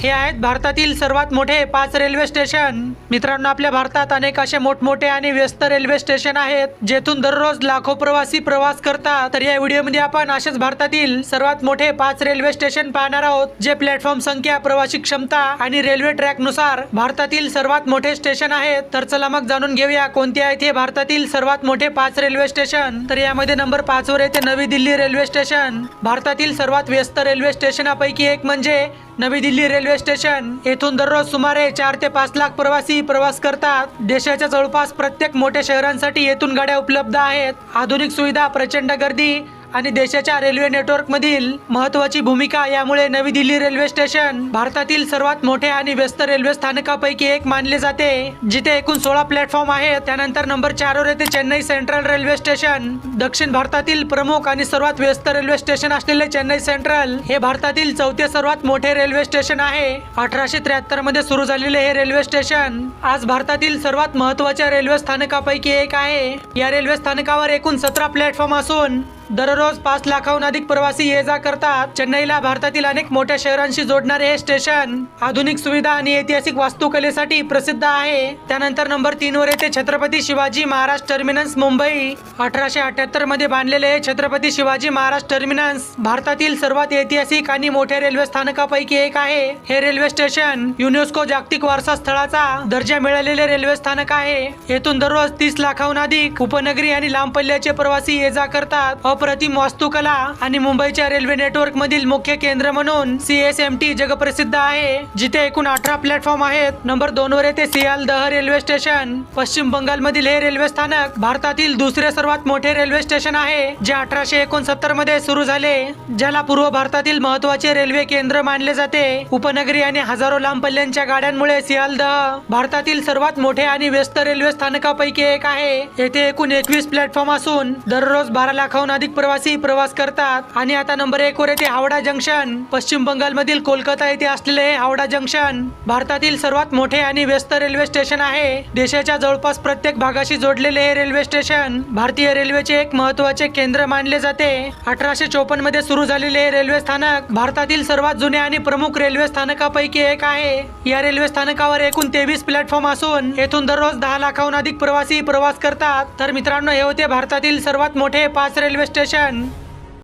हे आहेत भारतातील सर्वात मोठे 5 रेल्वे स्टेशन। मित्रांनो, आपल्या भारतात अनेक असे मोठमोठे आणि व्यस्त रेल्वे स्टेशन आहेत जेथून दररोज लाखो प्रवासी प्रवास करतात। तर या व्हिडिओमध्ये आपण असेच भारतातील सर्वात मोठे 5 रेल्वे स्टेशन पाहणार आहोत, जे प्लॅटफॉर्म संख्या, प्रवासी क्षमता आणि रेल्वे ट्रॅक नुसार भारतातील सर्वात मोठे स्टेशन आहेत। तर चला मग जाणून घेऊया कोणते आहेत हे भारतातील सर्वात मोठे 5 रेल्वे स्टेशन। तर यामध्ये नंबर 5 वर येते नवी दिल्ली रेल्वे स्टेशन। भारतातील सर्वात व्यस्त रेल्वे स्टेशनापैकी एक म्हणजे नवी दिल्ली रेल्वे स्टेशन। येथून दररोज सुमारे 4 ते 5 लाख प्रवासी प्रवास करतात। देशाच्या जवळपास प्रत्येक मोठ्या शहरांसाठी येथून गाड्या उपलब्ध आहेत। आधुनिक सुविधा, प्रचंड गर्दी आणि देशाच्या रेल्वे नेटवर्क मधील महत्त्वाची भूमिका यामुळे नवी दिल्ली रेल्वे स्टेशन भारतातील सर्वात मोठे आणि व्यस्त रेल्वे स्थानकापैकी एक मानले जाते, जिथे एकूण 16 प्लॅटफॉर्म आहेत। त्यानंतर नंबर 4 वर येते चेन्नई सेंट्रल रेल्वे स्टेशन। दक्षिण भारतातील प्रमुख आणि सर्वात व्यस्त रेल्वे स्टेशन असलेले चेन्नई सेंट्रल हे भारतातील 4थे सर्वात मोठे रेल्वे स्टेशन आहे। 1873 मध्ये सुरू झालेले हे रेल्वे स्टेशन आज भारतातील सर्वात महत्त्वाच्या रेल्वे स्थानकापैकी एक आहे। या रेल्वे स्थानकावर एकूण 17 प्लॅटफॉर्म असून दररोज 5 लाखाहून अधिक प्रवासी ये जा करतात। चेन्नईला भारतातील अनेक मोठ्या शहरांशी जोडणारे हे स्टेशन आधुनिक सुविधा आणि ऐतिहासिक वास्तुकलेसाठी प्रसिद्ध आहे। त्यानंतर नंबर 3 वर येते छत्रपती शिवाजी महाराज टर्मिनस, मुंबई। 1878 मध्ये बांधलेले हे छत्रपती शिवाजी महाराज टर्मिनस भारतातील सर्वात ऐतिहासिक आणि मोठ्या रेल्वे स्थानकापैकी एक आहे। हे रेल्वे स्टेशन युनेस्को जागतिक वारसा स्थळाचा दर्जा मिळालेले रेल्वे स्थानक आहे। येथून दररोज 30 लाखाहून अधिक उपनगरी आणि लांब पल्ल्याचे प्रवासी ये जा करतात। अप्रतिम वास्तुकला आणि मुंबईच्या रेल्वे नेटवर्क मधील मुख्य केंद्र म्हणून CSMT जगप्रसिद्ध आहे, जिथे एकूण 18 प्लॅटफॉर्म आहेत। नंबर 2 वर येते सियालदह रेल्वे स्टेशन। पश्चिम बंगाल मधील हे रेल्वे स्थानक भारतातील दुसरे सर्वात मोठे रेल्वे स्टेशन आहे, जे 1869 मध्ये सुरू झाले, ज्याला पूर्व भारतातील महत्त्वाचे रेल्वे केंद्र मानले जाते। उपनगरी आणि हजारो लांब पल्ल्यांच्या गाड्यांमुळे सियालदह भारतातील सर्वात मोठे आणि व्यस्त रेल्वे स्थानकापैकी एक आहे। येथे एकूण 21 प्लॅटफॉर्म असून दररोज 12 लाखाहून अधिक प्रवासी प्रवास करतात। आणि आता नंबर 1 वर येते हावडा जंक्शन। पश्चिम बंगाल मधील कोलकाता येथे असलेले हे हावडा जंक्शन भारतातील सर्वात मोठे आणि व्यस्त रेल्वे स्टेशन आहे। देशाच्या जवळपास प्रत्येक भागाशी जोडलेले हे रेल्वे स्टेशन भारतीय रेल्वेचे एक महत्त्वाचे केंद्र मानले जाते। 1854 मध्ये सुरू झालेले हे रेल्वे स्थानक भारतातील सर्वात जुने आणि प्रमुख रेल्वे स्थानकापैकी एक आहे। या रेल्वे स्थानकावर एकूण 23 प्लॅटफॉर्म असून येथून दररोज 10 लाखाहून अधिक प्रवासी प्रवास करतात। तर मित्रांनो, हे होते भारतातील सर्वात मोठे 5 रेल्वे स्टेशन।